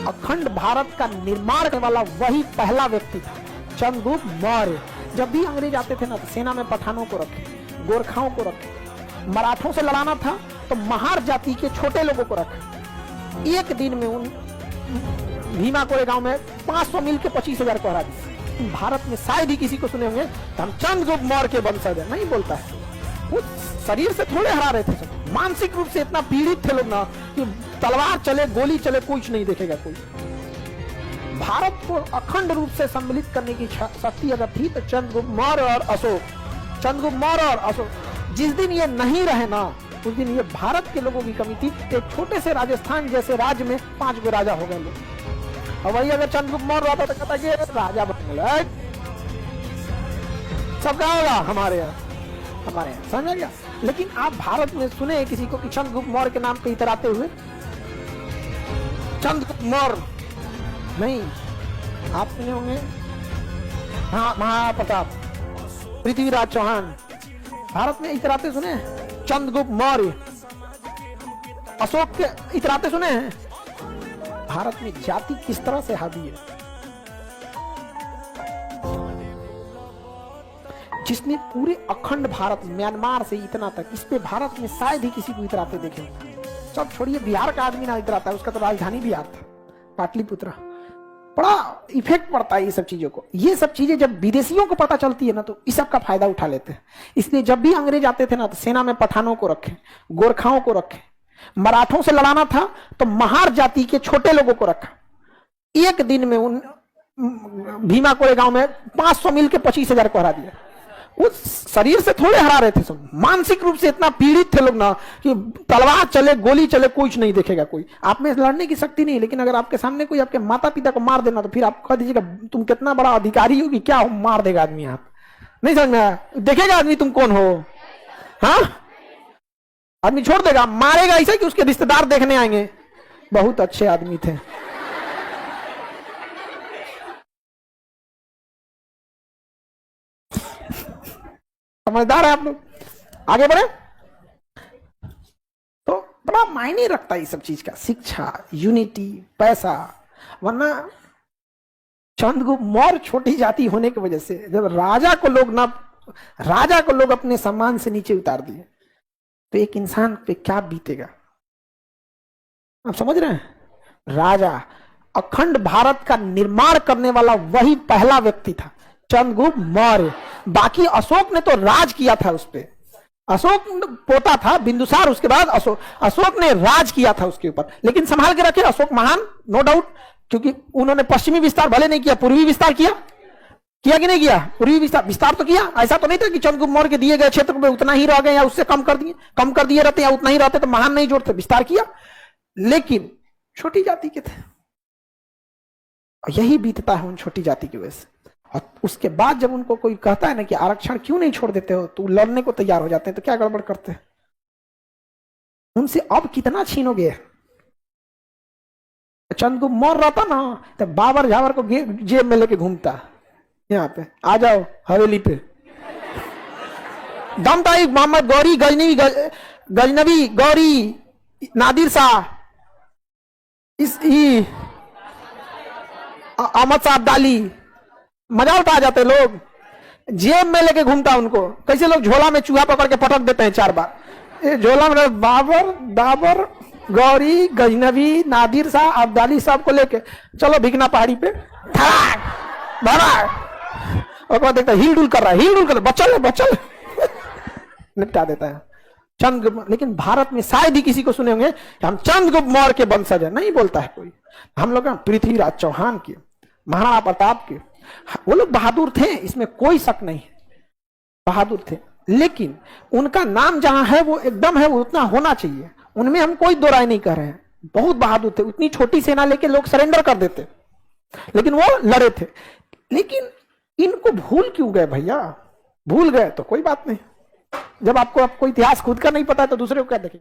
अखंड भारत का निर्माण करने वाला वही पहला व्यक्ति था, चंद्रगुप्त मौर्य। जब भी अंग्रेज आते थे ना तो सेना में पठानों को रखे, गोरखाओं को रखे, मराठों से लड़ाना था तो महार जाति के छोटे लोगों को रखा। एक दिन में उन भीमा कोरे गांव में 500 मील के 25,000 को हरा दिया। भारत में शायद ही किसी को सुने होंगे तो हम चंद्रगुप्त मौर्य के वंशज हैं, नहीं बोलता है। वो शरीर से थोड़े हरा रहे थे सब, मानसिक रूप से इतना पीड़ित थे लोग ना कि तलवार चले गोली चले कुछ नहीं देखेगा कोई। भारत को अखंड रूप से सम्मिलित करने की शक्ति अगर थी तो चंद्रगुप्त मौर्य और अशोक, चंद्रगुप्त मौर्य और अशोक। जिस दिन ये नहीं रहे ना उस दिन ये भारत के लोगों की कमी थी। एक छोटे से राजस्थान जैसे राज्य में 5 गो राजा हो गए लोग, और वही अगर चंद्रगुप्त मौर्य रहता तो कहता ये राजा बन गया, सब क्या होगा हमारे यहाँ समझ गया। लेकिन आप भारत में सुने किसी को कि चंद्रगुप्त मौर्य के नाम पे इतराते हुए? चंद्रगुप्त मौर्य नहीं, आप सुने होंगे हाँ महाप्रताप, पृथ्वीराज चौहान, भारत में इतराते सुने हैं? चंद्रगुप्त मौर्य, अशोक के इतराते सुने हैं? भारत में जाति किस तरह से हावी है, जिसने पूरे अखंड भारत म्यांमार से इतना तक, इस पे भारत में शायद ही किसी को इतराते देखे। सब छोड़िए, बिहार का आदमी ना इतराता है, उसका तो राजधानी बिहार था, पाटलिपुत्र। बड़ा इफेक्ट पड़ता है ये सब चीजों को। ये सब चीजें जब विदेशियों को पता चलती है ना तो इस सब का फायदा उठा लेते हैं। इसलिए जब भी अंग्रेज आते थे ना तो सेना में पठानों को रखे, गोरखाओं को रखे, मराठों से लड़ाना था तो महार जाति के छोटे लोगों को रखा। एक दिन में उन भीमा कोरे गांव में 500 मील के 25,000 को हरा दिया। वो शरीर से थोड़े हरा रहे थे सब, मानसिक रूप से इतना पीड़ित थे लोग ना कि तलवार चले गोली चले कुछ नहीं देखेगा कोई। आप में लड़ने की शक्ति नहीं, लेकिन अगर आपके सामने कोई आपके माता पिता को मार देना तो फिर आप कह दीजिएगा तुम कितना बड़ा अधिकारी हो कि क्या हो, मार देगा आदमी। आप नहीं समझ में आया? देखेगा आदमी तुम कौन हो, हाँ आदमी छोड़ देगा, मारेगा ऐसा कि उसके रिश्तेदार देखने आएंगे बहुत अच्छे आदमी थे। समझदार है आप लोग, आगे बढ़े। तो बड़ा मायने रखता है ये सब चीज का, शिक्षा, यूनिटी, पैसा। वरना चंद्रगुप्त मौर्य छोटी जाति होने की वजह से जब राजा को लोग अपने सम्मान से नीचे उतार दिए तो एक इंसान पे क्या बीतेगा, आप समझ रहे हैं? राजा, अखंड भारत का निर्माण करने वाला वही पहला व्यक्ति था, चंद्रगुप्त मौर्य। बाकी अशोक ने तो राज किया था उस पे, अशोक पोता था बिंदुसार, उसके बाद अशोक ने राज किया था उसके ऊपर। लेकिन संभाल के रखे, अशोक महान, नो डाउट, क्योंकि उन्होंने पश्चिमी विस्तार भले नहीं किया, पूर्वी विस्तार किया कि नहीं किया? पूर्वी विस्तार तो किया। ऐसा तो नहीं था कि चंद्रगुप्त मौर्य के दिए गए क्षेत्र में उतना ही रह गए या उससे कम कर दिए रहते या उतना ही रहते तो महान नहीं जोड़ते, विस्तार किया, लेकिन छोटी जाति के थे। यही बीतता है उन छोटी जाति की वजह से। और उसके बाद जब उनको कोई कहता है ना कि आरक्षण क्यों नहीं छोड़ देते हो, तो लड़ने को तैयार हो जाते हैं। तो क्या गड़बड़ करते हैं? उनसे अब कितना छीनोगे? चंद्रगुप्त मौर्य रहता ना तो बाबर झावर को जेब में लेके घूमता, यहाँ पे आ जाओ हवेली पे। दम था मोहम्मद गौरी गजनवी गौरी नादिर शाह, अहमद साहब अब्दाली, मजा उठा जाते लोग, जेब में लेके घूमता उनको। कैसे लोग झोला में चूहा पकड़ के पटक देते हैं 4 बार। ये झोला में बाबर गौरी गजनवी नादिर शाह अब्दाली साहब को लेके चलो भिकना पहाड़ी पे, और बाद देखता हिल डुल कर रहा है, बचल निपटा देता है चंद्रगुप्त। लेकिन भारत में शायद ही किसी को सुने होंगे कि हम चंद्रगुप्त मौर्य के वंशज है, नहीं बोलता है कोई। हम लोग पृथ्वीराज चौहान के, महाराणा प्रताप के, वो लोग बहादुर थे, इसमें कोई शक नहीं है, बहादुर थे। लेकिन उनका नाम जहां है वो एकदम है, वो उतना होना चाहिए, उनमें हम कोई दो राय नहीं कर रहे हैं। बहुत बहादुर थे, उतनी छोटी सेना लेके लोग सरेंडर कर देते, लेकिन वो लड़े थे। लेकिन इनको भूल क्यों गए भैया? भूल गए तो कोई बात नहीं, जब आपको इतिहास खुद का नहीं पता है तो दूसरे को क्या देखेंगे?